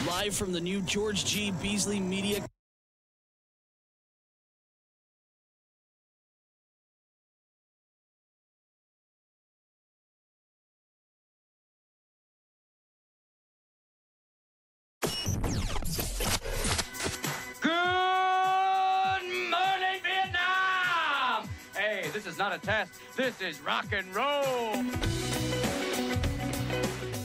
Live from the new George G. Beasley Media. This is not a test. This is rock and roll.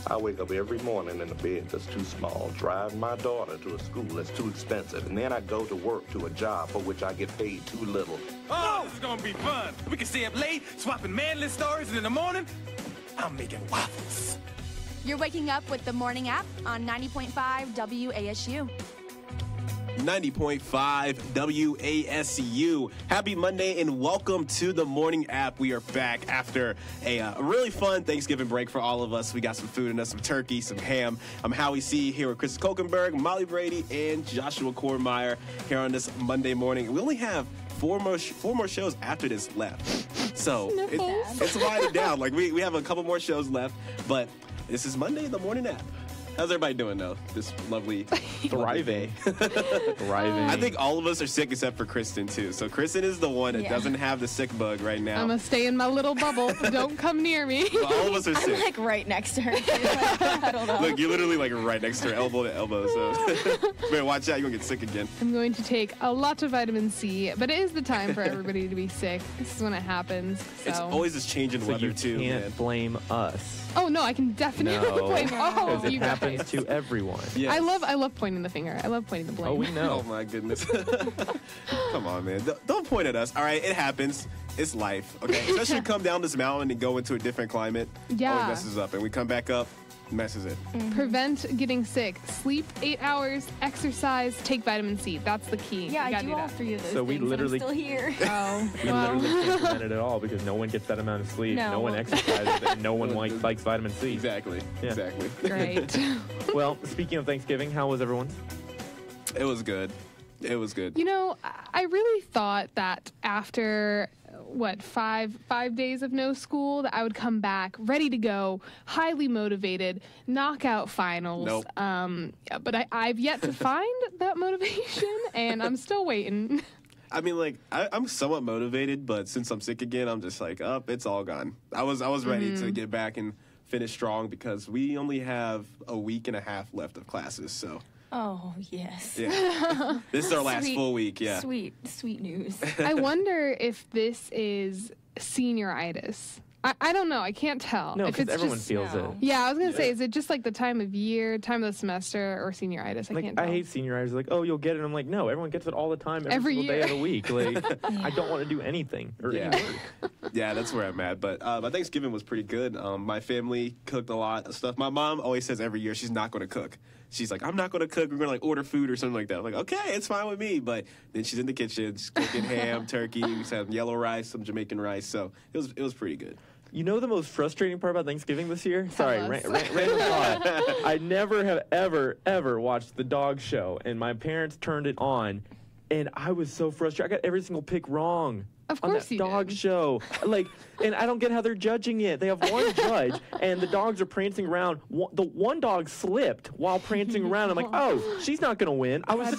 I wake up every morning in a bed that's too small, drive my daughter to a school that's too expensive, and then I go to work to a job for which I get paid too little. Oh, this is gonna be fun. We can stay up late, swapping manly stories, and in the morning, I'm making waffles. You're waking up with the Morning App on 90.5 WASU. 90.5 WASU. Happy Monday and welcome to the Morning App. We are back after a really fun Thanksgiving break for all of us. We got some food in us, some turkey, some ham. I'm Howie C. here with Chris Kokenberg, Molly Brady, and Joshua Kormeyer here on this Monday morning. We only have four more shows after this left. So it's winding down. Like we have a couple more shows left, but this is Monday, the Morning App. How's everybody doing, though? This lovely thriving. Thriving. I think all of us are sick except for Kristen, too. So Kristen is the one that doesn't have the sick bug right now. I'm going to stay in my little bubble. Don't come near me. But all of us are sick. I'm like right next to her. I don't know. Look, you're literally like right next to her, elbow to elbow. So better watch out. You're going to get sick again. I'm going to take a lot of vitamin C, but it is the time for everybody to be sick. This is when it happens. So. It's always this change in weather, too. You can't blame us. Oh, no, I can definitely blame because it happens guys. to everyone. Yes. I love pointing the finger. I love pointing the blame. Oh, we know. Oh, my goodness. Come on, man. Don't point at us. All right, it happens. It's life, okay? Especially come down this mountain and go into a different climate. Yeah. Always messes up. And we come back up, messes it. Mm-hmm. Prevent getting sick. Sleep 8 hours, exercise, take vitamin C. That's the key. Yeah, I do all three of those so things. we literally, I'm still here. Oh, we literally can't prevent it at all because no one gets that amount of sleep. No one exercises, and no one likes vitamin C. Exactly. Yeah. Exactly. Great. Well, speaking of Thanksgiving, how was everyone's? It was good. It was good. You know, I really thought that after, five days of no school, that I would come back ready to go, highly motivated, knock out finals. Nope. But I've yet to find that motivation, and I'm still waiting. I mean, like, I'm somewhat motivated, but since I'm sick again, I'm just like, it's all gone. I was ready to get back and finish strong because we only have a week and a half left of classes, so. Oh, yes. Yeah. This is our last full week, yeah. Sweet news. I wonder if this is senioritis. I don't know. I can't tell. No, because everyone feels it. Yeah, I was going to say, is it just like the time of year, time of the semester, or senioritis? I can't tell. I hate senioritis. Like, oh, you'll get it. I'm like, no, everyone gets it all the time, every single day of the week. Like, I don't want to do anything or any work. Yeah, that's where I'm at. But my Thanksgiving was pretty good. My family cooked a lot of stuff. My mom always says every year she's not going to cook. She's like, I'm not going to cook. We're going to like order food or something like that. I'm like, okay, it's fine with me. But then she's in the kitchen, she's cooking ham, turkey. We had yellow rice, some Jamaican rice. So it was pretty good. You know the most frustrating part about Thanksgiving this year? Sorry, random thought. I never have ever watched the dog show, and my parents turned it on, and I was so frustrated. I got every single pick wrong. Of course on that dog show. Like, and I don't get how they're judging it. They have one judge, and the dogs are prancing around. The one dog slipped while prancing around. I'm like, oh, she's not going to win. I was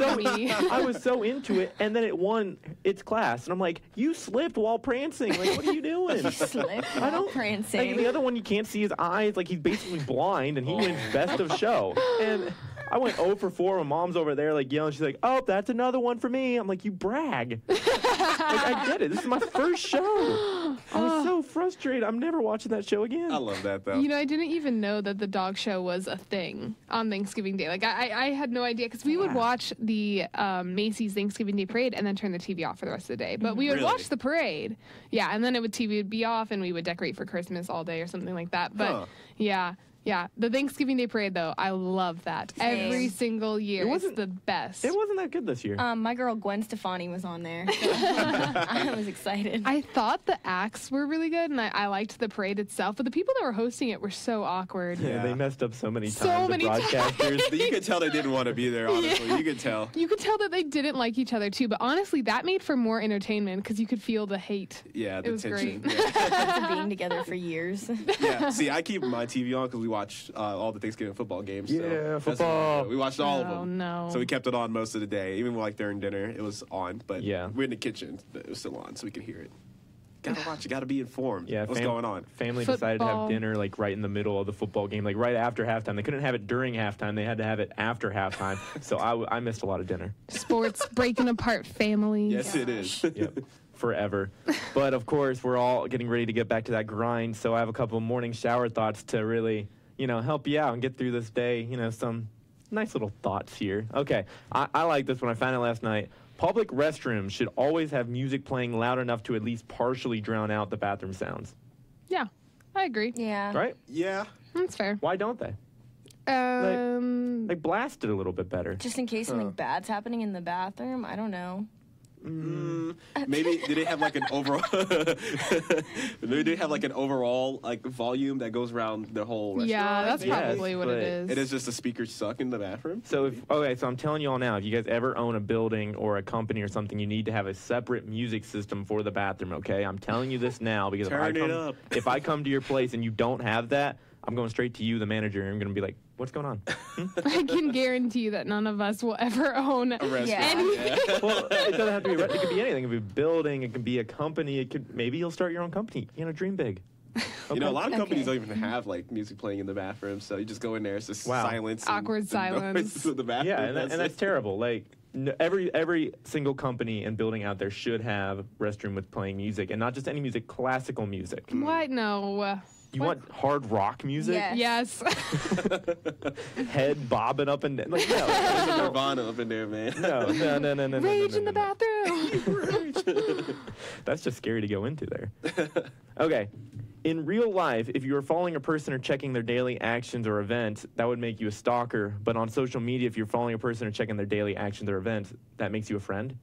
so into it, and then it won its class. And I'm like, you slipped while prancing. Like, what are you doing? You slipped while prancing. Like, the other one, you can't see his eyes. Like, he's basically blind, and he wins best of show. And I went 0 for 4. My mom's over there, like, yelling. She's like, oh, that's another one for me. I'm like, you brag. Like, I get it. This is my first show. I was so frustrated. I'm never watching that show again. I love that, though. You know, I didn't even know that the dog show was a thing on Thanksgiving Day. Like, I had no idea, because we would watch the Macy's Thanksgiving Day Parade and then turn the TV off for the rest of the day. But we would watch the parade. Yeah, and then TV would be off, and we would decorate for Christmas all day or something like that. But, yeah, the Thanksgiving Day Parade, though, I love that. Same. Every single year. It's the best. It wasn't that good this year. My girl Gwen Stefani was on there. So I was excited. I thought the acts were really good, and I liked the parade itself, but the people that were hosting it were so awkward. Yeah, they messed up so many times. So many broadcasters. You could tell they didn't want to be there, honestly. Yeah. You could tell. You could tell that they didn't like each other, too, but honestly, that made for more entertainment, because you could feel the hate. Yeah, the it was tension. Great. After being together for years. Yeah, see, I keep my TV on because we watch all the Thanksgiving football games. Yeah, so football. we watched all of them. Oh, no. So we kept it on most of the day. Even like during dinner, it was on. But Yeah. we're in the kitchen, but it was still on, so we could hear it. Gotta watch. You gotta be informed. Yeah, what's going on? Family decided to have Football. dinner like right in the middle of the football game, like right after halftime. They couldn't have it during halftime; they had to have it after halftime. So I missed a lot of dinner. Sports breaking apart families. Yes, it is. Yep, forever. But of course, we're all getting ready to get back to that grind. So I have a couple of morning shower thoughts to really, help you out and get through this day. Some nice little thoughts here. Okay, I like this one. I found it last night. Public restrooms should always have music playing loud enough to at least partially drown out the bathroom sounds. Yeah, I agree. Yeah. Right? Yeah. That's fair. Why don't they? Like blast it a little bit better. Just in case something bad's happening in the bathroom. I don't know. Maybe did they have like an overall? Maybe they have like an overall like volume that goes around the whole restaurant. Yeah, that's Yes, probably what but it is. It is just the speakers suck in the bathroom. So so I'm telling you all now, if you guys ever own a building or a company or something, you need to have a separate music system for the bathroom, okay? I'm telling you this now because Turn it up. if I come to your place and you don't have that, I'm going straight to you, the manager, and I'm going to be like, what's going on? I can guarantee you that none of us will ever own A restaurant. Yeah. Well, it doesn't have to be, it could be anything. It could be a building, it could be a company, maybe you'll start your own company, dream big. You know, a lot of companies Okay. don't even have like music playing in the bathroom, so you just go in there, it's just Wow. silence, and Awkward silence. noises in the bathroom. Yeah, and that's terrible. Like, every single company and building out there should have restroom with playing music, and not just any music, classical music. What? No. You want hard rock music? Yes. Yes. Head bobbing up and down. Like, no. There's a Nirvana up in there, man. No. Rage in the bathroom. That's just scary to go into there. Okay. In real life, if you were following a person or checking their daily actions or events, that would make you a stalker. But on social media, if you're following a person or checking their daily actions or events, that makes you a friend?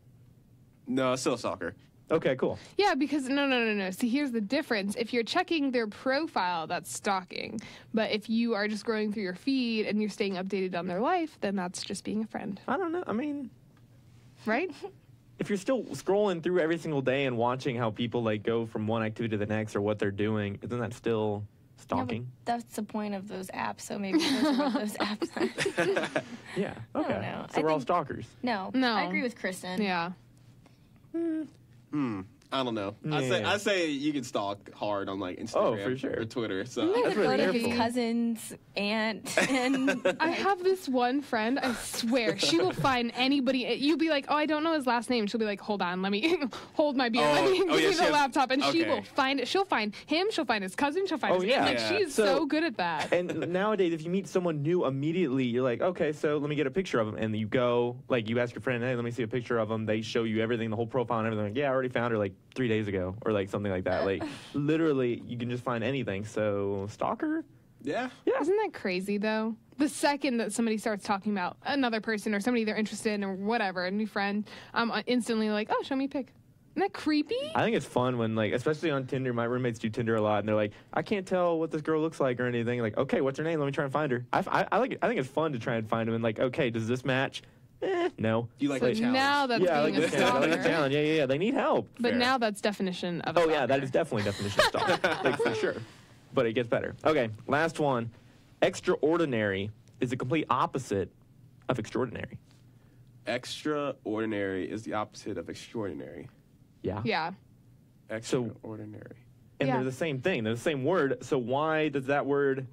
No, it's still soccer. Okay, cool. Yeah, because no. See, here's the difference. If you're checking their profile, that's stalking. But if you are just scrolling through your feed and you're staying updated on their life, then that's just being a friend, I don't know. I mean, right? if you're still scrolling through every single day and watching how people like go from one activity to the next or what they're doing, isn't that still stalking? Yeah, that's the point of those apps, so maybe those are what those apps are. Yeah. Okay. don't know. So I we're all think- stalkers. No. I agree with Kristen. Yeah. I don't know. Yeah. I say you can stalk hard on like Instagram for sure. or Twitter. So That's really Photo of careful. his cousin's aunt and I have this one friend, I swear, she will find anybody. You'll be like, oh, I don't know his last name. She'll be like, hold on, let me hold my beer. Let me give yeah, me she the has- laptop. And she okay. will find it. She'll find him. She'll find his cousin. She'll find Oh, his yeah. aunt. Like, Yeah. she is So- so good at that. And nowadays, if you meet someone new immediately, you're like, okay, so let me get a picture of them. And you go, like, you ask your friend, hey, let me see a picture of them. They show you everything, the whole profile and everything. Like, yeah, I already found her like 3 days ago or like something like that. Like, literally, you can just find anything. So, stalker? yeah. Isn't that crazy, though? The second that somebody starts talking about another person or somebody they're interested in or whatever, a new friend, I'm instantly like, oh, show me a pic. Isn't that creepy? I think it's fun when, like, especially on Tinder, my roommates do Tinder a lot, and they're like, I can't tell what this girl looks like or anything. Like, okay, what's her name? Let me try and find her. I think it's fun to try and find them and, like, okay, does this match? No. You like So the challenge. now that's Yeah, I like being a the challenge. I like the stalker. challenge. Yeah. They need help. But Fair. now that's definition of a Oh, yeah, that stalker. is definitely definition of stalker. Like, for sure. But it gets better. Okay, last one. Extraordinary is the complete opposite of extraordinary. Extraordinary is the opposite of extraordinary. Yeah. Yeah. Extraordinary. And Yeah. they're the same thing. They're the same word. So why does that word...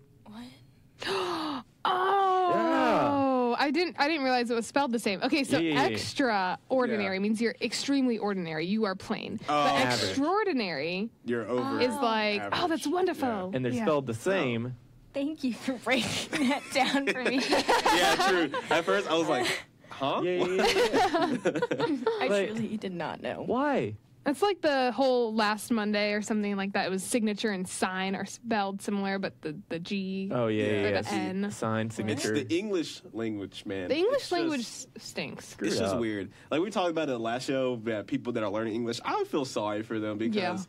Oh, I didn't realize it was spelled the same. Okay, so Yeah. extraordinary Yeah. means you're extremely ordinary. You are plain. Oh. But Average. extraordinary You're over. is like, average. oh, that's wonderful. And they're Yeah. spelled the same. thank you for breaking that down for me. Yeah, true. At first, I was like, huh? Yeah. I Like- truly did not know. Why? It's like the whole last Monday or something like that. It was signature and sign are spelled similar, but the G Oh, yeah. or the N. Sign, It's signature. the English language, man. The English It's language just- stinks. It's Screwed just up. weird. Like we talked about in the last show, that people that are learning English, I would feel sorry for them because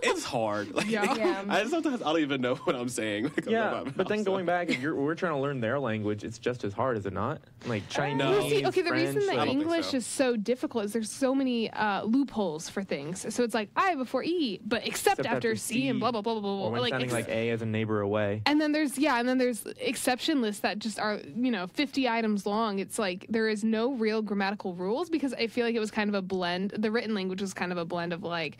it's hard. Like, Yeah. Yeah. sometimes I don't even know what I'm saying. When it comes out Yeah, of my but then mouth, going so. back, if we're trying to learn their language, it's just as hard, is it not? Like Chinese, No. Well, see, okay, the French, reason I that don't think English so. is so difficult is there's so many loopholes for things. things. So it's like I before E, but except after C and blah blah blah blah blah. Or when sounding like A as a neighbor away. And then there's exception lists that just are 50 items long. It's like there is no real grammatical rules because I feel like it was kind of a blend. The written language was kind of a blend of like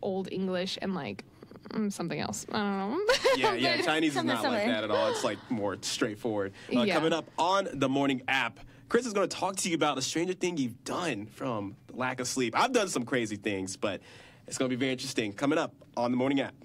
Old English and like something else. I don't know. Yeah. Chinese is not like that at all. It's like more straightforward. Coming up on the morning app, Chris is going to talk to you about a stranger thing you've done from the lack of sleep. I've done some crazy things, but it's going to be very interesting. Coming up on the morning app.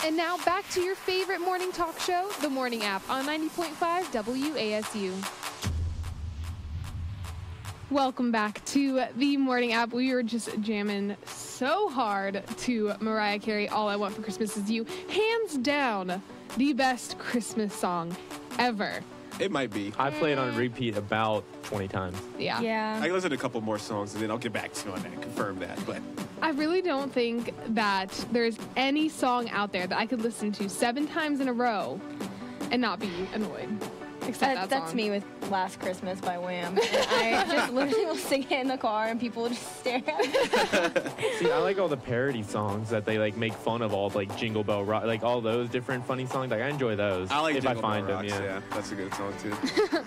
And now back to your favorite morning talk show, The Morning App, on 90.5 WASU. Welcome back to The Morning App. We were just jamming so hard to Mariah Carey, All I Want for Christmas Is You. Hands down, the best Christmas song ever. It might be. I play it on repeat about 20 times. Yeah. Yeah. I can listen to a couple more songs and then I'll get back to you on that, confirm that. But I really don't think that there's any song out there that I could listen to 7 times in a row and not be annoyed. Except that That's song. me with Last Christmas by Wham. I just literally will sing it in the car and people will just stare at me. See, I like all the parody songs that they like make fun of, all like Jingle Bell Rock, like all those different funny songs. Like I enjoy those. I like if Jingle I find Bell them. Rocks, Yeah. That's a good song too.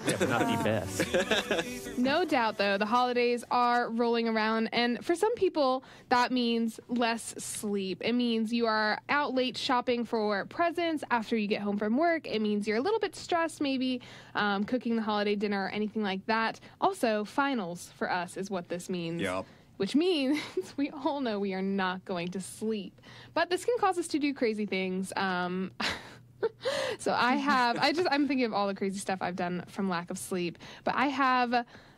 Yeah, but not the best. No doubt, though, the holidays are rolling around, and for some people, that means less sleep. It means you are out late shopping for presents after you get home from work. It means you're a little bit stressed, maybe cooking the holiday dinner or anything like that. Also, finals for us is what this means. Yep. Which means we all know we are not going to sleep. But this can cause us to do crazy things. So I'm thinking of all the crazy stuff I've done from lack of sleep. But I have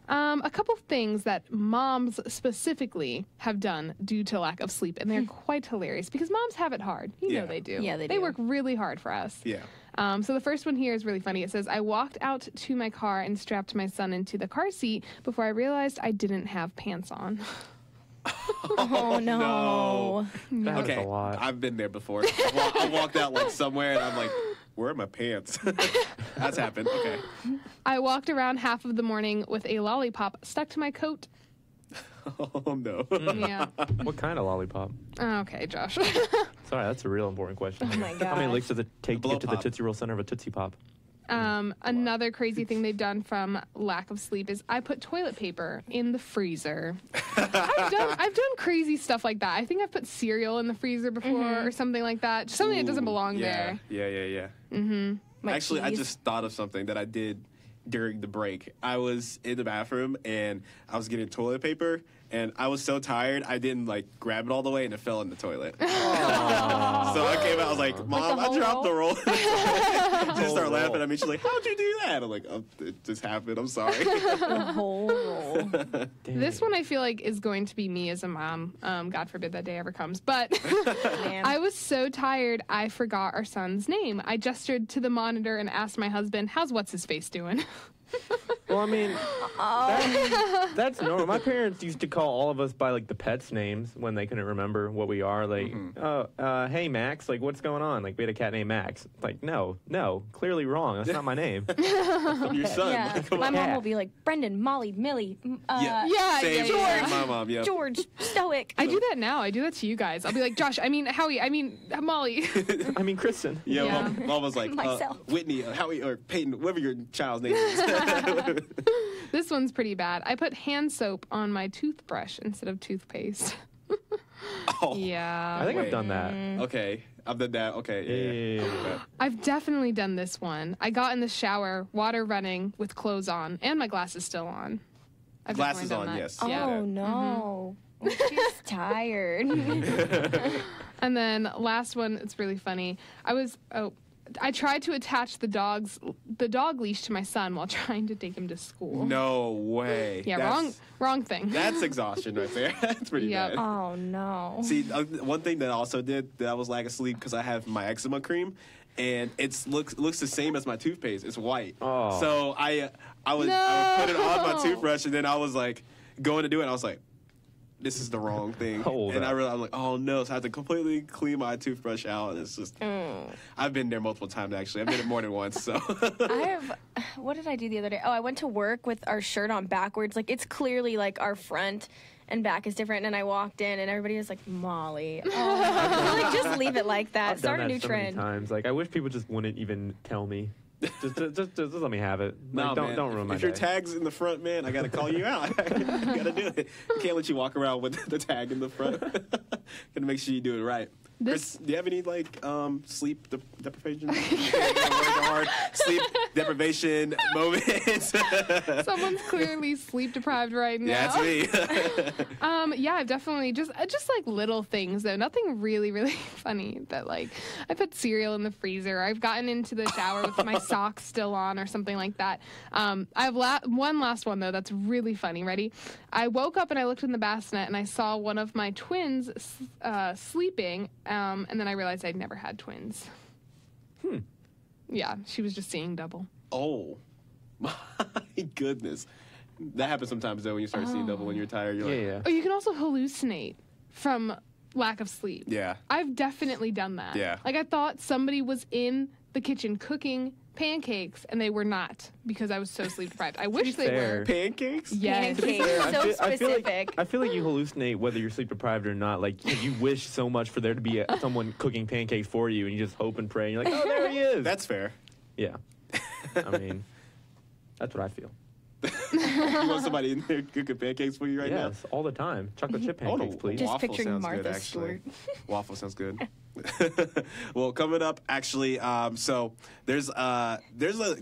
a couple of things that moms specifically have done due to lack of sleep. And they're quite hilarious because moms have it hard. You know they do. Yeah, they do. They work really hard for us. Yeah. So the first one here is really funny. It says, I walked out to my car and strapped my son into the car seat before I realized I didn't have pants on. Oh, no. That's Okay, a lot. I've been there before. I walked out like somewhere and I'm like, where are my pants? That's happened. Okay. I walked around half of the morning with a lollipop stuck to my coat. Oh no. Yeah. What kind of lollipop? Okay, Josh. Sorry, that's a real important question. Oh, my How many gosh. licks does it take to Blow get to the pop. Tootsie Roll center of a Tootsie Pop? Another crazy thing they've done from lack of sleep is I put toilet paper in the freezer. I've done crazy stuff like that. I think I've put cereal in the freezer before or something like that. Just something that doesn't belong yeah. there. Yeah. My Actually, I keys. just thought of something that I did during the break. I was in the bathroom and I was getting toilet paper and I was so tired I didn't like grab it all the way and it fell in the toilet. So I came out, I was like, Mom, the I whole dropped the roll. She just started laughing roll. at me. She's like, how'd you do that? I'm like, oh, it just happened. I'm sorry. The whole roll. This one I feel like is going to be me as a mom. God forbid that day ever comes. But Man. I was so tired I forgot our son's name. I gestured to the monitor and asked my husband, how's what's-his-face doing? Well, I mean, that's normal. My parents used to call all of us by like the pets' names when they couldn't remember what we are. Like, hey Max, like what's going on? Like we had a cat named Max. Like, no, clearly wrong. That's not my name. Your son. Yeah. Come My on. mom will be like, Brendan, Molly, Millie, Same yeah. my mom. Yeah. George, Stoic. I do that now. I do that to you guys. I'll be like, Josh, I mean Howie, I mean Molly. I mean, Kristen. Yeah, Yeah. Mom was like, Myself. Whitney, Howie, or Peyton, whatever your child's name is. This one's pretty bad. I put hand soap on my toothbrush instead of toothpaste. Oh, Yeah. I think I've Wait. done that. okay. I've done that. Okay, yeah. I've definitely done this one. I got in the shower, water running, with clothes on, and my glasses still on. I've Glasses definitely done on, that. yes. Yeah. Oh, no. She's tired. And then last one, it's really funny. I tried to attach the dog leash to my son while trying to take him to school. No way. Yeah, That's- wrong thing. That's exhaustion right there. That's pretty Yep. bad. Oh, no. See, one thing that I also did that I was lack of sleep because I have my eczema cream, and it looks the same as my toothpaste. It's white. Oh. So I would put it on my toothbrush, and then I was like going to do it. And I was like, this is the wrong thing. Hold and up. I realized, I'm like, oh no. So I had to completely clean my toothbrush out. And it's just, I've been there multiple times actually. I've been there more than once. So What did I do the other day? Oh, I went to work with our shirt on backwards. Like, it's clearly like our front and back is different. And I walked in and everybody was like, Molly. Oh. Like, just leave it like that. I've Start done a that new so trend. many times. Like I wish people just wouldn't even tell me. Just let me have it. Like, no, man. don't ruin my If your day. tag's in the front, man, I gotta call you out. I gotta do it. Can't let you walk around with the tag in the front. Gotta make sure you do it right. Chris, do you have any sleep deprivation? Hard sleep deprivation moments. Someone's clearly sleep deprived right now. Yeah, it's me. Yeah, I've definitely just like little things though. Nothing really, really funny. But like, I put cereal in the freezer. I've gotten into the shower with my socks still on or something like that. I have one last one though that's really funny. Ready? I woke up and I looked in the bassinet and I saw one of my twins sleeping. And then I realized I'd never had twins. Yeah, she was just seeing double. Oh, my goodness. That happens sometimes, though, when you start seeing double when you're tired. You're Yeah. Oh, you can also hallucinate from lack of sleep. Yeah. I've definitely done that. Yeah. Like, I thought somebody was in the kitchen cooking pancakes, and they were not because I was so sleep deprived. I wish they were. Pancakes? Yes. Pancakes. So specific. I feel like you hallucinate whether you're sleep deprived or not. Like, you wish so much for there to be someone cooking pancakes for you, and you just hope and pray, and you're like, oh, there he is. That's fair. Yeah. I mean, that's what I feel. You want somebody in there cooking pancakes for you right now? Yes, all the time. Chocolate chip Oh, pancakes, please. Just waffle picturing sounds Martha good, actually. Stewart. Waffle sounds good. Well, coming up, actually, so there's a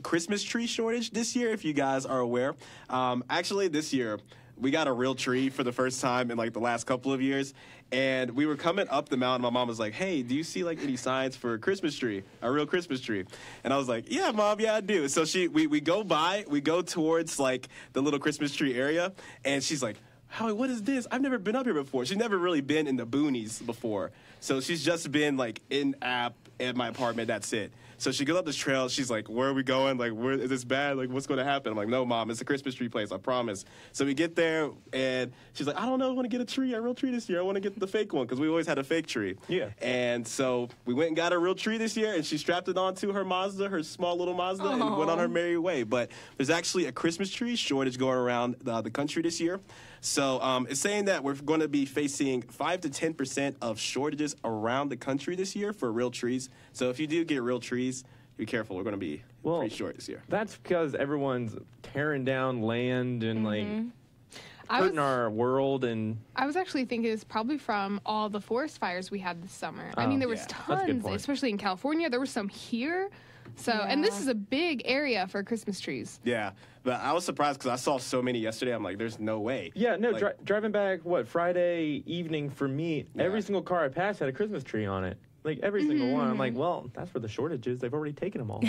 Christmas tree shortage this year, if you guys are aware. Actually, this year, we got a real tree for the first time in like the last couple of years. And we were coming up the mountain. My mom was like, hey, do you see like any signs for a Christmas tree, a real Christmas tree? And I was like, yeah, Mom, yeah, I do. So we go towards like the little Christmas tree area. And she's like, Howie, what is this? I've never been up here before. She's never really been in the boonies before. So she's just been like in App at my apartment. That's it. So she goes up this trail. She's like, where are we going? Like, where is this bad? Like, what's going to happen? I'm like, no, Mom, it's a Christmas tree place. I promise. So we get there, and she's like, I don't know. I want to get a tree, a real tree this year. I want to get the fake one because we always had a fake tree. Yeah. And so we went and got a real tree this year, and she strapped it onto her Mazda, her small little Mazda, and went on her merry way. But there's actually a Christmas tree shortage going around the country this year. So it's saying that we're going to be facing 5 to 10% of shortages around the country this year for real trees. So if you do get real trees, be careful. We're going to be pretty short this year. That's because everyone's tearing down land and like hurting our world. And I was actually thinking it's probably from all the forest fires we had this summer. I mean, there was That's a good tons, point. especially in California. There were some here. So, and this is a big area for Christmas trees. Yeah, but I was surprised because I saw so many yesterday. I'm like, there's no way. yeah, no, Like, driving back, Friday evening for me, every single car I passed had a Christmas tree on it. Like, every single one. I'm like, well, that's where the shortage is. They've already taken them all.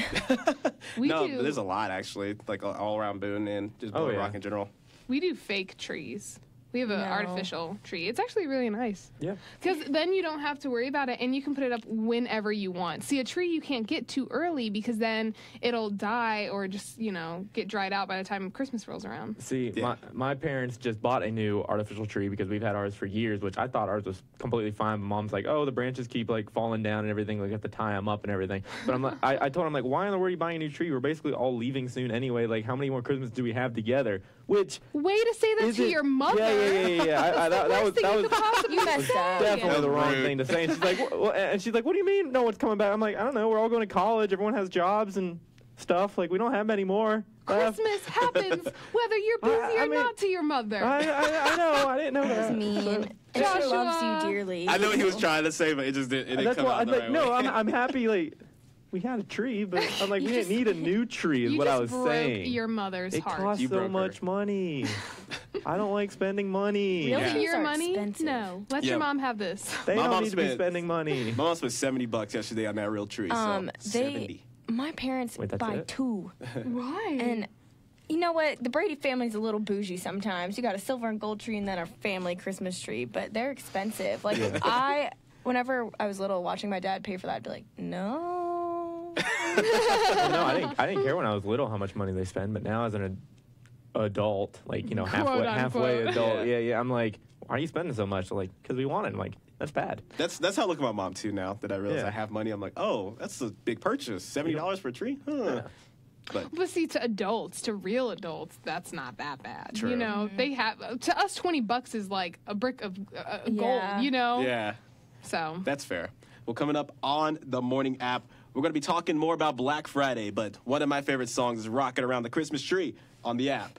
no, but there's a lot, actually, like all around Boone and just Boone Rock in general. We do fake trees. We have an artificial tree. It's actually really nice. Yeah. Because then you don't have to worry about it, and you can put it up whenever you want. See, a tree you can't get too early because then it'll die or just, get dried out by the time Christmas rolls around. See, my parents just bought a new artificial tree because we've had ours for years, which I thought ours was completely fine. But Mom's like, oh, the branches keep like falling down and everything. Like, you have to tie them up and everything. But I'm like, I told him, like, why in the world are you buying a new tree? We're basically all leaving soon anyway. Like, how many more Christmas do we have together? Which way to say that to your mother. Yeah. That was You messed up. definitely the wrong thing to say. And she's like, what do you mean no one's coming back? I'm like, I don't know. We're all going to college. Everyone has jobs and stuff. Like, we don't have many more. Christmas happens whether you're busy or not to your mother. I know. I didn't know that. That's mean. And she loves you dearly. I know what he was trying to say, but it just didn't come out the right way. I'm happy. Like, we had a tree, but I'm like, we didn't need a new tree. Is what I was saying. Your mother's heart. It costs so much money. I don't like spending money. Really, your money? Expensive. No, let your mom have this. They don't need to be spending money. My mom spent $70 yesterday on that real tree. So 70. My parents buy two. Right. And you know what? The Brady family's a little bougie sometimes. You got a silver and gold tree and then a family Christmas tree, but they're expensive. Like, whenever I was little, watching my dad pay for that, I'd be like, no. I didn't care when I was little how much money they spend, but now as an adult, like, halfway adult, I'm like, why are you spending so much? Like, because we want it. I'm like, that's bad. That's how I look at my mom too. Now that I realize I have money, I'm like, oh, that's a big purchase. $70 for a tree? Huh. Yeah. But see, to adults, to real adults, that's not that bad. True. They have, to us, $20 is like a brick of gold. Yeah. So that's fair. Well, coming up on the morning app, we're going to be talking more about Black Friday, but one of my favorite songs is Rocking Around the Christmas Tree on the app.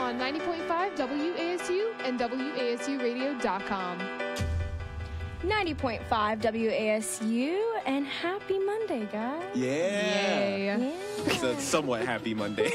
on 90.5 WASU and WASUradio.com. 90.5 WASU, and happy Monday, guys. Yeah. Yay. It's a somewhat happy Monday.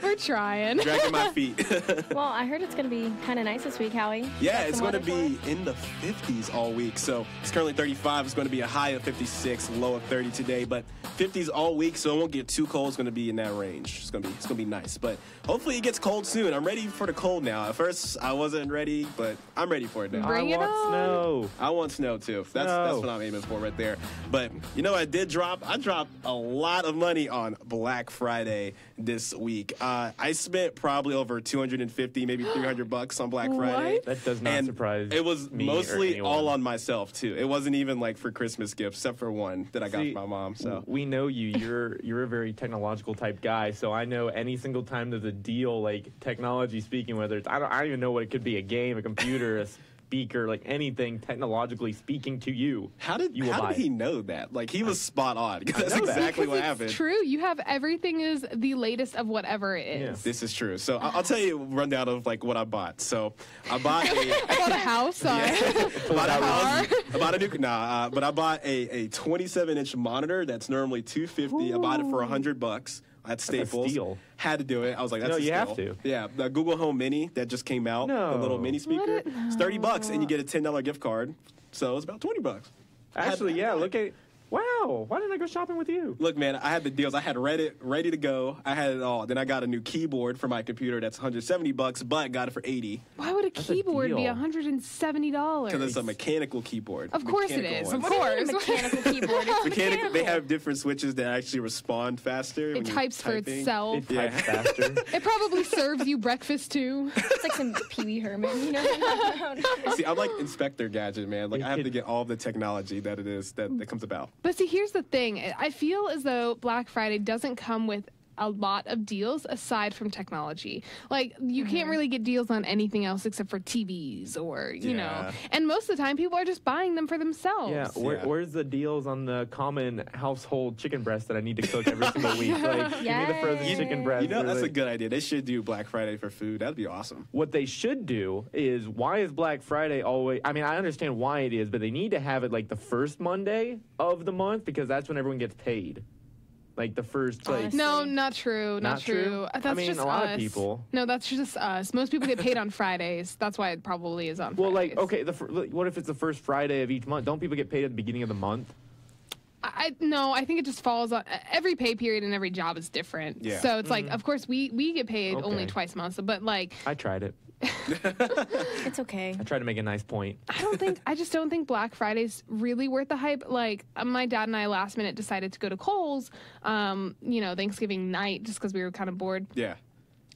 We're trying. Dragging my feet. Well, I heard it's going to be kind of nice this week, Howie. Yeah, it's going to be in the 50s all week. So it's currently 35. It's going to be a high of 56, low of 30 today. But 50s all week, so it won't get too cold. It's going to be in that range. It's going to be nice. But hopefully it gets cold soon. I'm ready for the cold now. At first, I wasn't ready, but I'm ready for it now. Bring it on. Snow. I want snow too. That's what I'm aiming for right there. But you know, I dropped a lot of money on Black Friday this week. I spent probably over $250, maybe $300 on Black Friday. That does not surprise me. It was or mostly anyone. all on myself too. It wasn't even like for Christmas gifts, except for one that I got for my mom. So we know you. You're a very technological type guy. So I know any single time there's a deal, like technology speaking, whether it's I don't even know what it could be, a game, a computer, a speaker, like anything technologically speaking to you. How did he know that? Like, he was spot on. That's exactly what happened. It's true. You have everything is the latest of whatever it is. Yeah. This is true. So I'll tell you a rundown of like what I bought. So I bought Bought a house. Sorry. but I bought a 27-inch monitor that's normally $250. I bought it for $100 at Staples. a steal. Had to do it. I was like, that's No, a you steal. have to. Yeah, the Google Home Mini that just came out, the little mini speaker. It's $30 and you get a $10 gift card. So it's about $20. Actually, yeah. Look at. Wow, why didn't I go shopping with you? Look, man, I had the deals. I had Reddit ready to go. I had it all. Then I got a new keyboard for my computer that's $170, but got it for $80. Why would a keyboard be deal. $170? Because it's a mechanical keyboard. Of course it is. Of One. course. Mechanical keyboard. It's Mechanical. They have different switches that actually respond faster. It when you're types for typing. itself. It types faster. It probably serves you breakfast too. It's like some Pee Wee Herman, you know what I'm talking about? See, I'm like Inspector Gadget, man. Like, I have to get all the technology that it is that comes about. But see, here's the thing. I feel as though Black Friday doesn't come with a lot of deals aside from technology. Like, you can't really get deals on anything else except for TVs or, you know. And most of the time, people are just buying them for themselves. Yeah, where's the deals on the common household chicken breast that I need to cook every single week? Like, give me the frozen chicken breast. You know, that's or a good idea. They should do Black Friday for food. That'd be awesome. What they should do is, why is Black Friday always... I mean, I understand why it is, but they need to have it like the first Monday of the month because that's when everyone gets paid. Like the first, like... No, not true. Not true. That's I mean, just a lot us. of people. No, that's just us. Most people get paid on Fridays. That's why it probably is on Well, Fridays. like, okay, what if it's the first Friday of each month? Don't people get paid at the beginning of the month? No, I think it just falls on... Every pay period and every job is different. Yeah. So it's like, of course, we get paid only Okay. twice a month, but like... I tried it. It's okay. I tried to make a nice point. I just don't think Black Friday's really worth the hype. Like, my dad and I last minute decided to go to Kohl's, Thanksgiving night, just because we were kind of bored. Yeah.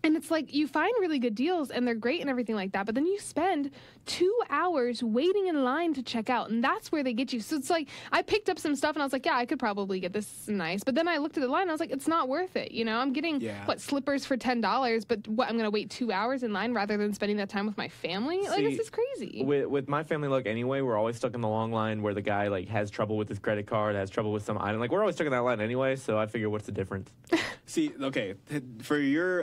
And it's like, you find really good deals and they're great and everything like that, but then you spend 2 hours waiting in line to check out, and that's where they get you. So it's like, I picked up some stuff and I was like, yeah, I could probably get this nice. But then I looked at the line and I was like, it's not worth it. You know, I'm getting, slippers for $10, but I'm going to wait 2 hours in line rather than spending that time with my family? Like, this is crazy. With my family, look, anyway, we're always stuck in the long line where the guy, like, has trouble with his credit card, has trouble with some item. Like, we're always stuck in that line anyway, so I figure, what's the difference? See, okay, for your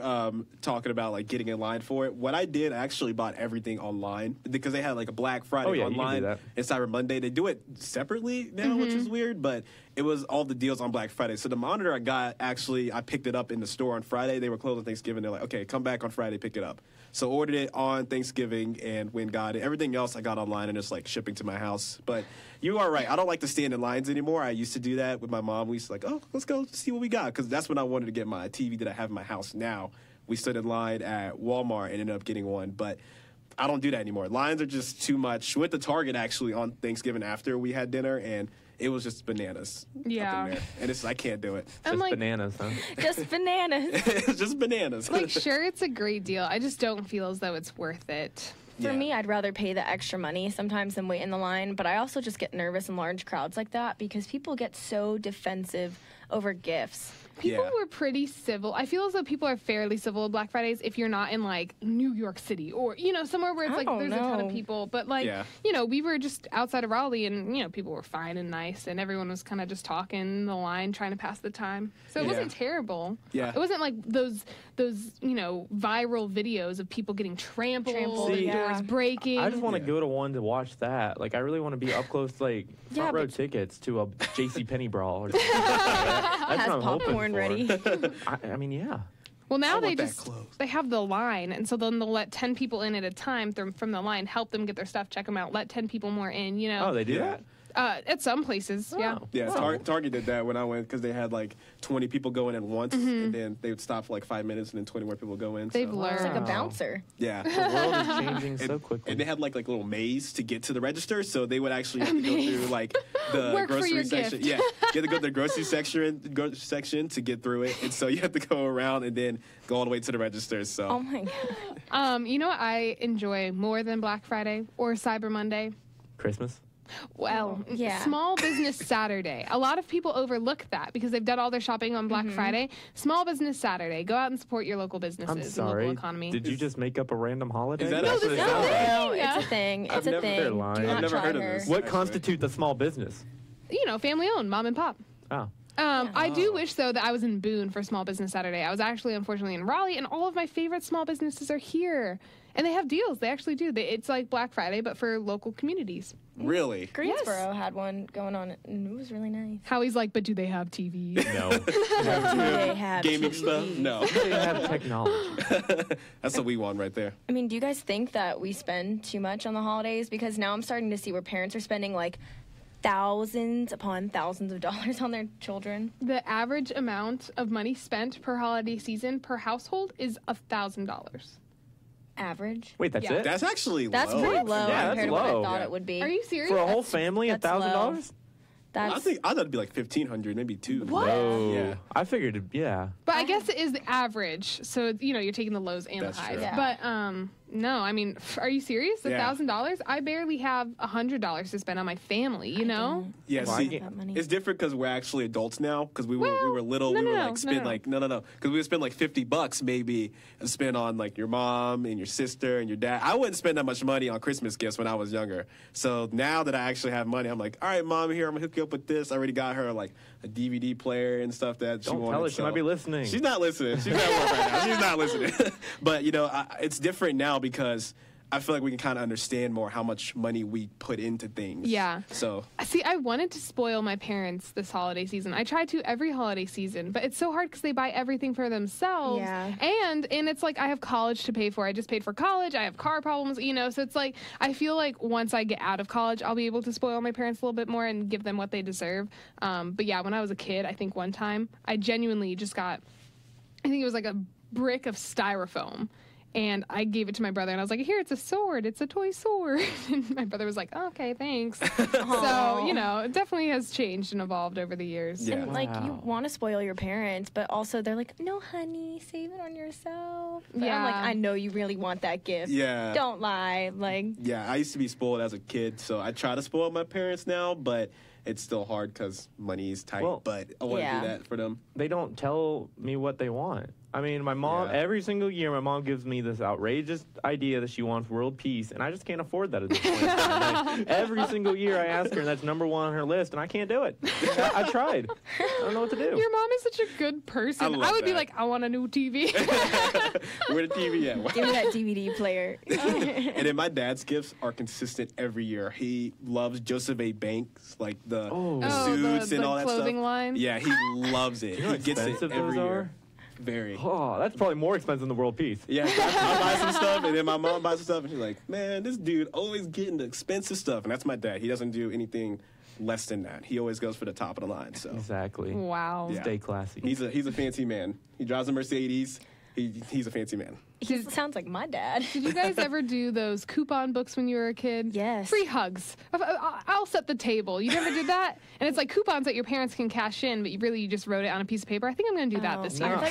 talking about like getting in line for it, what I did, I actually bought everything online because they had like a Black Friday online and Cyber Monday. They do it separately now, which is weird, but it was all the deals on Black Friday. So the monitor I got, actually, I picked it up in the store on Friday. They were closed on Thanksgiving. They're like, okay, come back on Friday, pick it up. So ordered it on Thanksgiving and when got it. Everything else I got online and just like shipping to my house. But you are right. I don't like to stand in lines anymore. I used to do that with my mom. We used to like, oh, let's go see what we got. Because that's when I wanted to get my TV that I have in my house now. We stood in line at Walmart and ended up getting one. But I don't do that anymore. Lines are just too much. Went to Target actually on Thanksgiving after we had dinner, and it was just bananas. Yeah. Up in there. And it's I can't do it. I'm Just like, bananas, huh? Just bananas. It's just bananas. like, sure, it's a great deal. I just don't feel as though it's worth it. For me, I'd rather pay the extra money sometimes than wait in the line, but I also just get nervous in large crowds like that because people get so defensive over gifts. People were pretty civil. I feel as though people are fairly civil at Black Fridays if you're not in like New York City or, somewhere where it's like there's a ton of people. But like, we were just outside of Raleigh and, people were fine and nice and everyone was kind of just talking in the line trying to pass the time. So it wasn't terrible. Yeah. It wasn't like those viral videos of people getting trampled and doors breaking. I just want to go to one to watch that. Like, I really want to be up close, like, front row tickets to a JCPenney brawl. Or something. That's what I'm hoping for. Ready. I mean, yeah. Well, now they have the line, and so then they'll let 10 people in at a time from the line, help them get their stuff, check them out, let 10 people more in, Oh, they do that? At some places, yeah. Yeah, Target did that when I went because they had like 20 people go in at once, and then they would stop for like 5 minutes, and then 20 more people go in. They've learned. It's like a bouncer. Yeah. The world is changing so quickly. And they had like little maze to get to the register, so they would actually have to go through like the Work grocery section. Gift. Yeah, you have to go to the grocery section to get through it, and so you have to go around and then go all the way to the register. So. Oh my god. You know what I enjoy more than Black Friday or Cyber Monday? Christmas. Well, Small Business Saturday. A lot of people overlook that because they've done all their shopping on Black Friday. Small Business Saturday. Go out and support your local businesses and local economy. Did you just make up a random holiday? Is that No, it's a thing. It's a thing. They're lying. I've never heard of this. What constitutes a small business? Family owned, mom and pop. Oh. I do wish, though, that I was in Boone for Small Business Saturday. I was actually, unfortunately, in Raleigh, and all of my favorite small businesses are here. And they have deals. They actually do. It's like Black Friday, but for local communities. Really? Greensboro had one going on, and it was really nice. Howie's like, but do they have TV? No. Do they have Gaming TV? stuff? No. They have technology. That's what we want right there. I mean, do you guys think that we spend too much on the holidays? Because now I'm starting to see where parents are spending like thousands upon thousands of dollars on their children. The average amount of money spent per holiday season per household is $1,000. Average? Wait, that's it? That's actually low. That's pretty low Yeah, compared that's to what I low. thought it would be. Are you serious? For a whole family, that's $1,000? I thought it'd be like 1,500, maybe two. What? Oh, Yeah. I figured, yeah. But I guess it is the average, so you're taking the lows and That's the highs. true. Yeah. But no, I mean, are you serious? Yeah. $1,000? I barely have $100 to spend on my family. You know? Yeah, Well, see, that money. it's different because we're actually adults now. Because we were little, we would like spend like no, because we would spend like $50 maybe and spend on like your mom and your sister and your dad. I wouldn't spend that much money on Christmas gifts when I was younger. So now that I actually have money, I'm like, all right, mom, here I'm gonna hook you up with this. I already got her like a DVD player and stuff that she Don't wanted. tell her, she might be listening. She's not listening. She's at work right now. She's not listening. But it's different now because I feel like we can kind of understand more how much money we put into things. Yeah. So. See, I wanted to spoil my parents this holiday season. I try to every holiday season, but it's so hard because they buy everything for themselves. Yeah. And it's like I have college to pay for. I just paid for college. I have car problems, so it's like I feel like once I get out of college, I'll be able to spoil my parents a little bit more and give them what they deserve. But yeah, when I was a kid, I think one time I genuinely just got, I think it was like a brick of styrofoam. And I gave it to my brother, and I was like, here, it's a sword. It's a toy sword. And my brother was like, oh, okay, thanks. So, it definitely has changed and evolved over the years. Yeah. And, you want to spoil your parents, but also they're like, no, honey, save it on yourself. But Yeah. I'm like, I know you really want that gift. Yeah. Don't lie. Yeah, I used to be spoiled as a kid, so I try to spoil my parents now, but it's still hard because money is tight. Well, but I want to do that for them. They don't tell me what they want. I mean, my mom, every single year, my mom gives me this outrageous idea that she wants world peace, and I just can't afford that at this point. Like, every single year I ask her, and that's number one on her list, and I can't do it. I tried. I don't know what to do. Your mom is such a good person. I would be like, I want a new TV. Where the TV at? Give me that DVD player. And then my dad's gifts are consistent every year. He loves Joseph A. Banks, like the suits and all that stuff. clothing line. Yeah, he loves it. You know He gets it expensive every those year. are? Very. Oh, that's probably more expensive than the world peace. Yeah, I buy some stuff, and then my mom buys some stuff, and she's like, man, this dude always getting the expensive stuff. And that's my dad. He doesn't do anything less than that. He always goes for the top of the line. So Exactly. Wow. Yeah. Stay classy. He's a fancy man. He drives a Mercedes. He's a fancy man. He sounds like my dad. Did you guys ever do those coupon books when you were a kid? Yes. Free hugs. I'll set the table. You never did that? And it's like coupons that your parents can cash in, but you just wrote it on a piece of paper. I think I'm going to do that this year. I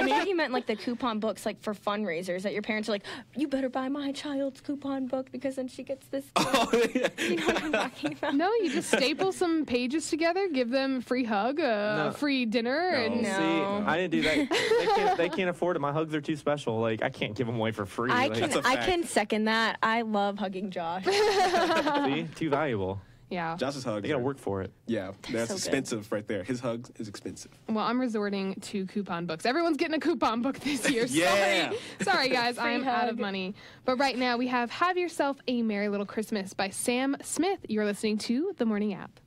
thought you meant like the coupon books like for fundraisers that your parents are like, you better buy my child's coupon book because then she gets this. Oh, yeah. You know what I'm talking about? No, you just staple some pages together, give them a free hug, a free dinner. And See, I didn't do that. They can't afford it. My hugs are too special. Like, I can't give them away for free. I Like, can second that. I love hugging Josh. see, too valuable. Yeah. Josh's hugs. They gotta work for it. Yeah, that's so expensive right there. His hugs is expensive. Well, I'm resorting to coupon books. Everyone's getting a coupon book this year. Yeah. Sorry, guys. I'm out of hug. money. But right now we have Yourself a Merry Little Christmas by Sam Smith. You're listening to The Morning App.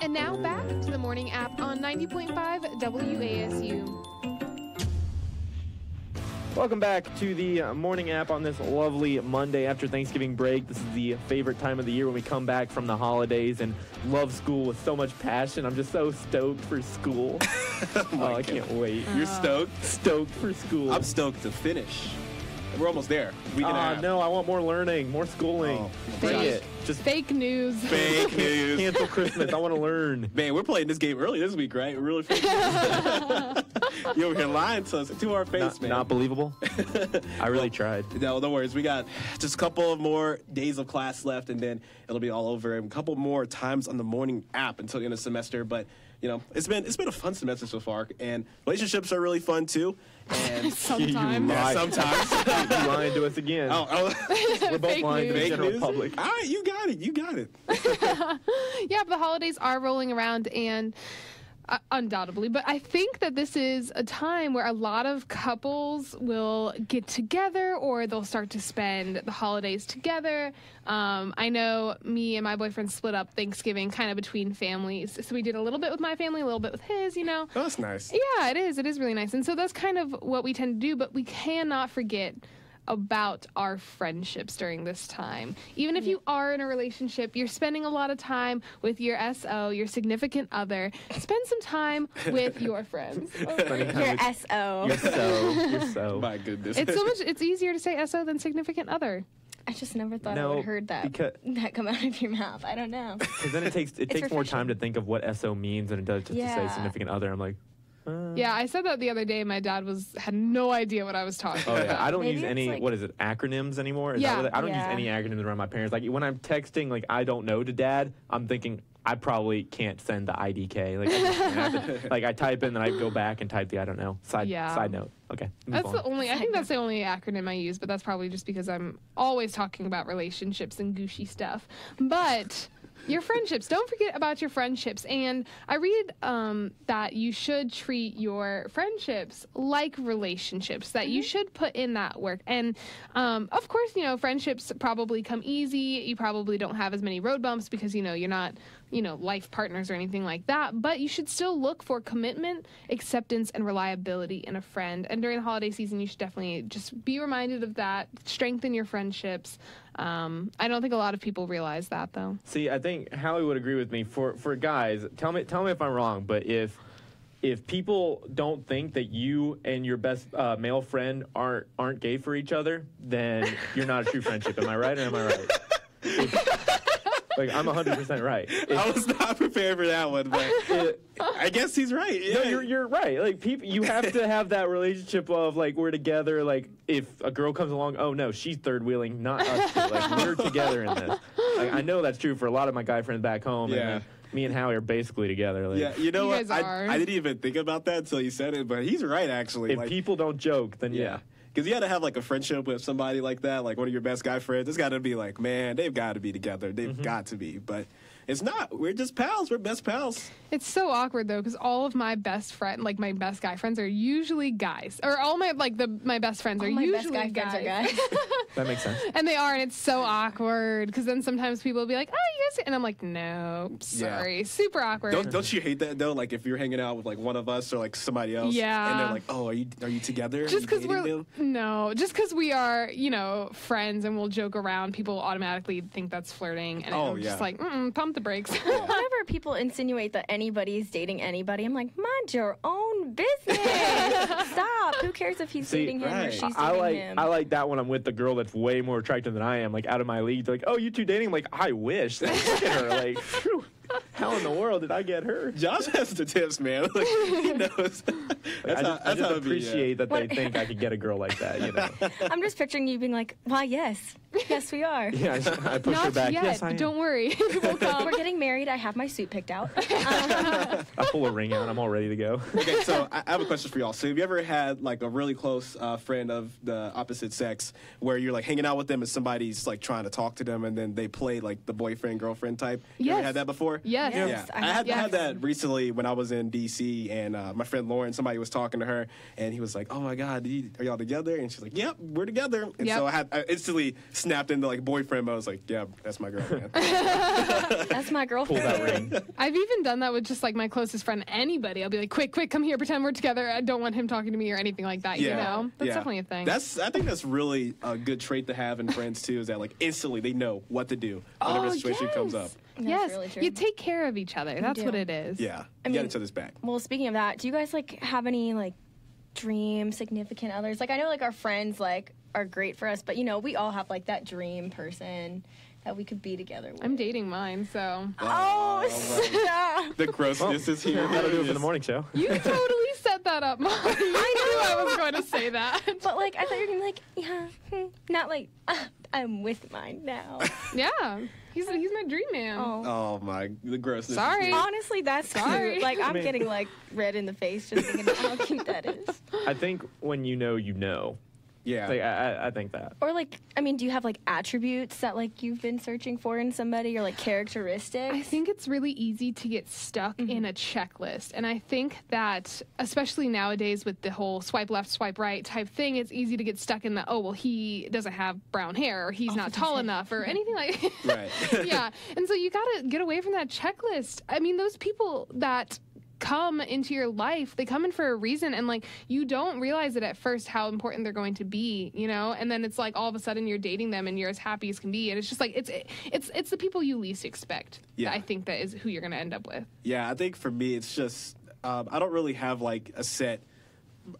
And now back to the morning app on 90.5 WASU. Welcome back to the morning app on this lovely Monday after Thanksgiving break. This is the favorite time of the year when we come back from the holidays and love school with so much passion. I'm just so stoked for school. I can't wait. You're stoked? Stoked for school. I'm stoked to finish. We're almost there. No, I want more learning, more schooling. Bring it. Just fake news. Fake news. Cancel Christmas. I want to learn. Man, we're playing this game early this week, right? We're really fake news. You over here lying to us, to our face, man. Not believable. I really tried. No worries. We got just a couple of more days of class left, and then it'll be all over. And a couple more times on the morning app until the end of the semester. But you know, it's been a fun semester so far, and relationships are really fun too. And sometimes, sometimes you lying to us again. We're both lying to the general public. All right, you got it. Yeah, but the holidays are rolling around, and undoubtedly, but I think that this is a time where a lot of couples will get together, or they'll start to spend the holidays together. I know me and my boyfriend split up Thanksgiving kind of between families, so we did a little bit with my family, a little bit with his, you know. Oh, that's nice. Yeah, it is really nice, and so that's kind of what we tend to do, but we cannot forget about our friendships during this time. Even if you are in a relationship, you're spending a lot of time with your SO, your significant other. Spend some time with your friends. Your SO. Your so. My goodness. It's easier to say SO than significant other. I just never thought I would have heard that come out of your mouth. I don't know. Because then it takes more time to think of what SO means than it does just to say significant other. I'm like, yeah, I said that the other day. My dad had no idea what I was talking about. Yeah, I don't use any, acronyms anymore? I don't use any acronyms around my parents. Like, when I'm texting, like, I don't know to dad, I'm thinking, I probably can't send the IDK. Like, I type in, then I go back and type the I don't know. Side note. Okay. I think that's the only acronym I use, but that's probably just because I'm always talking about relationships and gushy stuff. But your friendships. Don't forget about your friendships. And I read that you should treat your friendships like relationships, that you should put in that work. And, of course, you know, friendships probably come easy. You probably don't have as many road bumps because, you know, you're not, you know, life partners or anything like that. But you should still look for commitment, acceptance, and reliability in a friend. And during the holiday season, you should definitely just be reminded of that. Strengthen your friendships. I don't think a lot of people realize that, though. See, I think Hallie would agree with me. For guys, tell me if I'm wrong, but if people don't think that you and your best male friend aren't gay for each other, then you're not a true friendship. Am I right or am I right? Like, I'm 100% right. I was not prepared for that one, but I guess he's right. Yeah. No, you're right. Like, people, you have to have that relationship of, like, we're together. Like, if a girl comes along, oh no, she's third wheeling, not us two. Like, we're together in this. Like, I know that's true for a lot of my guy friends back home. Yeah. And me and Howie are basically together. Like, yeah, you know what? I didn't even think about that until you said it, but he's right, actually. If people don't joke, then yeah. Because you got to have, like, a friendship with somebody like that, like one of your best guy friends. It's got to be like, man, they've got to be together. They've got to be. But it's not. We're just pals. We're best pals. It's so awkward, though, because all of my best my best guy friends are usually guys. Or all my, my best friends are usually guys. That makes sense. And they are, and it's so awkward, because then sometimes people will be like, oh, you guys, and I'm like, no, sorry. Yeah. Super awkward. Don't you hate that, though? Like, if you're hanging out with, like, one of us or, like, somebody else. Yeah. And they're like, oh, are you together? Just because just because we are, you know, friends and we'll joke around, people automatically think that's flirting. And I'm just like, pump the brakes. Whenever people insinuate that anybody's dating anybody, I'm like, mind your own business. Stop. Who cares if he's dating him or she's dating him? I like that when I'm with the girl that's way more attractive than I am, like, out of my league. They're like, oh, you two dating? I'm like, I wish. Look at her. Like, phew. How in the world did I get her? Josh has the tips, man. Like, he knows. I just appreciate that they think I could get a girl like that, you know. I'm just picturing you being like, why, yes. Yes, we are. Yeah, I push her back. Yet, yes, I am. Don't worry. We're getting married. I have my suit picked out. I pull a ring out. I'm all ready to go. Okay, so I have a question for y'all. So have you ever had, like, a really close friend of the opposite sex where you're, like, hanging out with them and somebody's, like, trying to talk to them and then they play, like, the boyfriend, girlfriend type? You ever had that before? Yes. Yes. I had that recently when I was in D.C. and my friend Lauren, somebody was talking to her, and he was like, "Oh my God, are y'all together?" And she's like, "Yep, we're together." And so I instantly snapped into like boyfriend mode. I was like, "Yeah, that's my girlfriend." That's my girlfriend. Pull that ring. I've even done that with just like my closest friend, anybody. I'll be like, quick, come here, pretend we're together. I don't want him talking to me or anything like that. You know, that's definitely a thing. I think that's really a good trait to have in friends too. Is that like instantly they know what to do whenever a situation comes up. Yes, really true. you take care of each other. That's what it is. Yeah, I you mean, got each other's back. Well, speaking of that, do you guys like have any like dream significant others? Like I know like our friends like are great for us, but you know we all have like that dream person that we could be together with. I'm dating mine, so. Stop. The grossness is here. That'll do it for the morning show. You totally set that up, Molly. I knew I was going to say that. But like I thought you were gonna be like, not like I'm with mine now. Yeah, he's my dream man. Oh my, the grossness. Sorry. Is here. Honestly, that's cute. Like I'm getting like red in the face just thinking how cute that is. I think when you know, you know. Yeah. Like, I think that. Or like, I mean, do you have like attributes that like you've been searching for in somebody, or like characteristics? I think it's really easy to get stuck in a checklist. And I think that, especially nowadays with the whole swipe left, swipe right type thing, it's easy to get stuck in the, oh, well, he doesn't have brown hair, or he's not tall enough, or anything like that. Right. Yeah. And so you got to get away from that checklist. I mean, those people that come into your life, they come in for a reason, and like you don't realize it at first how important they're going to be, you know, and then it's like all of a sudden you're dating them and you're as happy as can be, and it's just like it's the people you least expect. Yeah. I think that is who you're going to end up with. Yeah, I think for me it's just I don't really have like a set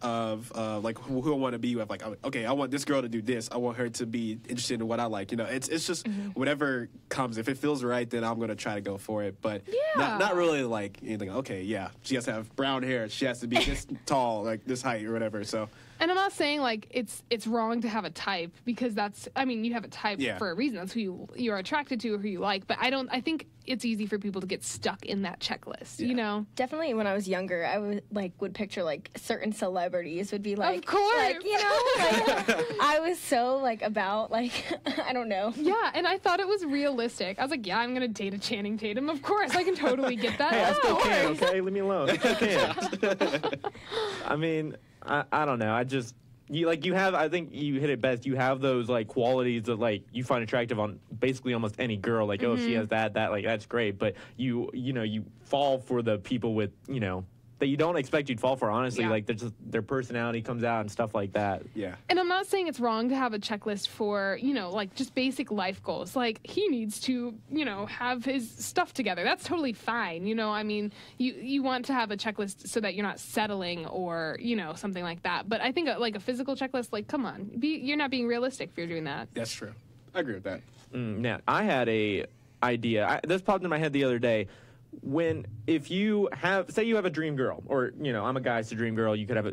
of like who I want to be with. Like, okay, I want this girl to do this. I want her to be interested in what I like. You know, it's just whatever comes. If it feels right, then I'm gonna try to go for it. But not really like anything. Okay, yeah, she has to have brown hair. She has to be this tall, like this height or whatever. So. And I'm not saying like it's wrong to have a type, because that's, I mean, you have a type for a reason. That's who you're attracted to or who you like. But I think it's easy for people to get stuck in that checklist, you know? Definitely when I was younger, I would picture like certain celebrities would be like, of course, like, you know, like I was so like about like, I don't know. Yeah, and I thought it was realistic. I was like, yeah, I'm going to date a Channing Tatum. Of course, I can totally get that. Hey, I still can, okay? Leave me alone. I still can. I mean, I don't know. I think you hit it best. You have those like qualities that like you find attractive on basically almost any girl. Like, oh, she has that, like that's great. But you fall for the people with, you know, that you don't expect you'd fall for, honestly. Like their personality comes out and stuff like that. Yeah. And I'm not saying it's wrong to have a checklist for, you know, like just basic life goals. Like he needs to, you know, have his stuff together. That's totally fine. You know, I mean, you want to have a checklist so that you're not settling or, you know, something like that. But I think like a physical checklist, like, come on, you're not being realistic if you're doing that. That's true. I agree with that. Now, I had a idea. This popped in my head the other day. If you have, say you have a dream girl, or, you know, I'm a guy, it's a dream girl, you could have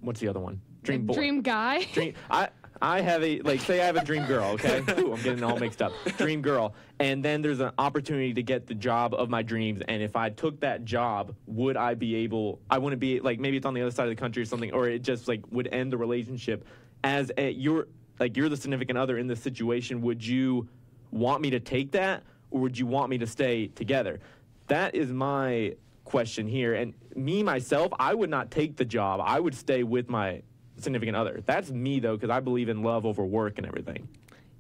what's the other one? Dream boy. Dream guy? I have say I have a dream girl, okay? Ooh, I'm getting all mixed up. Dream girl. And then there's an opportunity to get the job of my dreams, and if I took that job, I wouldn't be, like, maybe it's on the other side of the country or something, or it just, like, would end the relationship. You're the significant other in this situation, would you want me to take that, or would you want me to stay together? That is my question here. And me, myself, I would not take the job. I would stay with my significant other. That's me, though, because I believe in love over work and everything.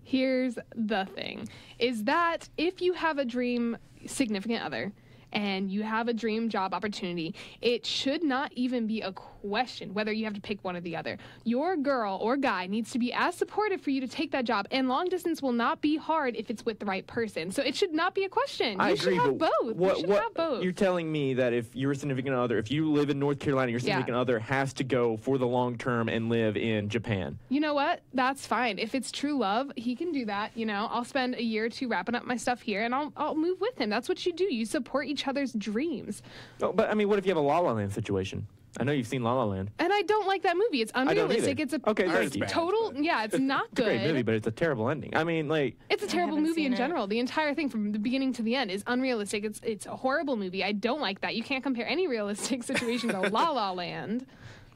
Here's the thing, is that if you have a dream significant other and you have a dream job opportunity, it should not even be a question whether you have to pick one or the other. Your girl or guy needs to be as supportive for you to take that job, and long distance will not be hard if it's with the right person. So it should not be a question. I agree, should have both. You should have both. You're telling me that if your significant other, if you live in North Carolina, your significant other has to go for the long term and live in Japan. You know what? That's fine. If it's true love, he can do that. You know, I'll spend a year or two wrapping up my stuff here, and I'll move with him. That's what you do. You support each other's dreams. Oh, but I mean, what if you have a La La Land situation? I know you've seen La La Land. And I don't like that movie. It's unrealistic. It's a it's total, it's not good. It's a great movie, but it's a terrible ending. I mean, like... It's a terrible movie in general. The entire thing from the beginning to the end is unrealistic. It's a horrible movie. I don't like that. You can't compare any realistic situation to La La Land.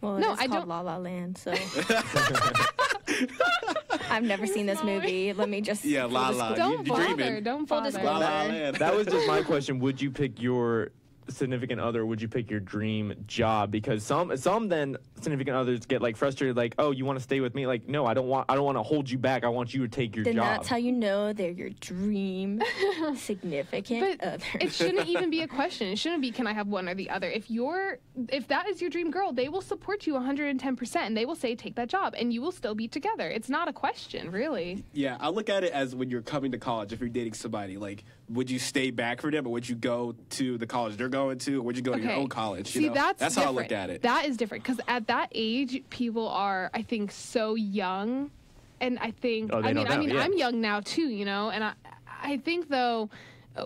Well, it's called La La Land, so... I've never seen this movie. Let me just. Yeah, La La. Don't You're bother. dreaming. Don't Full bother. disclosure. La La Land. That was just my question. Would you pick your significant other? Would you pick your dream job? Because some then significant others get like frustrated, like, oh, you want to stay with me? Like, no, I don't want to hold you back. I want you to take your Then job. that's how you know they're your dream significant But other. it shouldn't even be a question. It shouldn't be, can I have one or the other? If that is your dream girl, they will support you 110%, and they will say, take that job, and you will still be together. It's not a question, really. Yeah, I look at it as when you're coming to college, if you're dating somebody, like, would you stay back for them, or would you go to the college they're going to, or would you go to your own college? See, that's how I different. looked at it. That is different, because at that age, people are, I think, so young, and I think, I'm young now too, and I think though,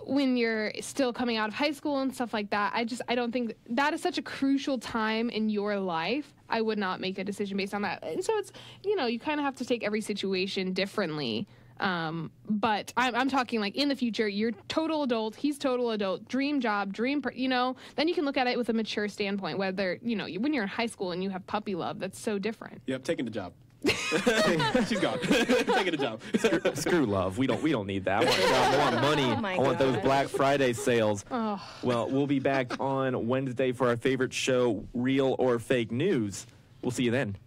when you're still coming out of high school and stuff like that, I don't think that is such a crucial time in your life. I would not make a decision based on that. And so it's, you kind of have to take every situation differently. But I'm talking like in the future, you're total adult, he's total adult, dream job, then you can look at it with a mature standpoint, whether, when you're in high school and you have puppy love, that's so different. Yep, taking the job. She's gone. Taking a job. Screw love. We don't need that. I want a job. I want money. my I want those gosh. Black Friday sales. Oh. Well, we'll be back on Wednesday for our favorite show, Real or Fake News. We'll see you then.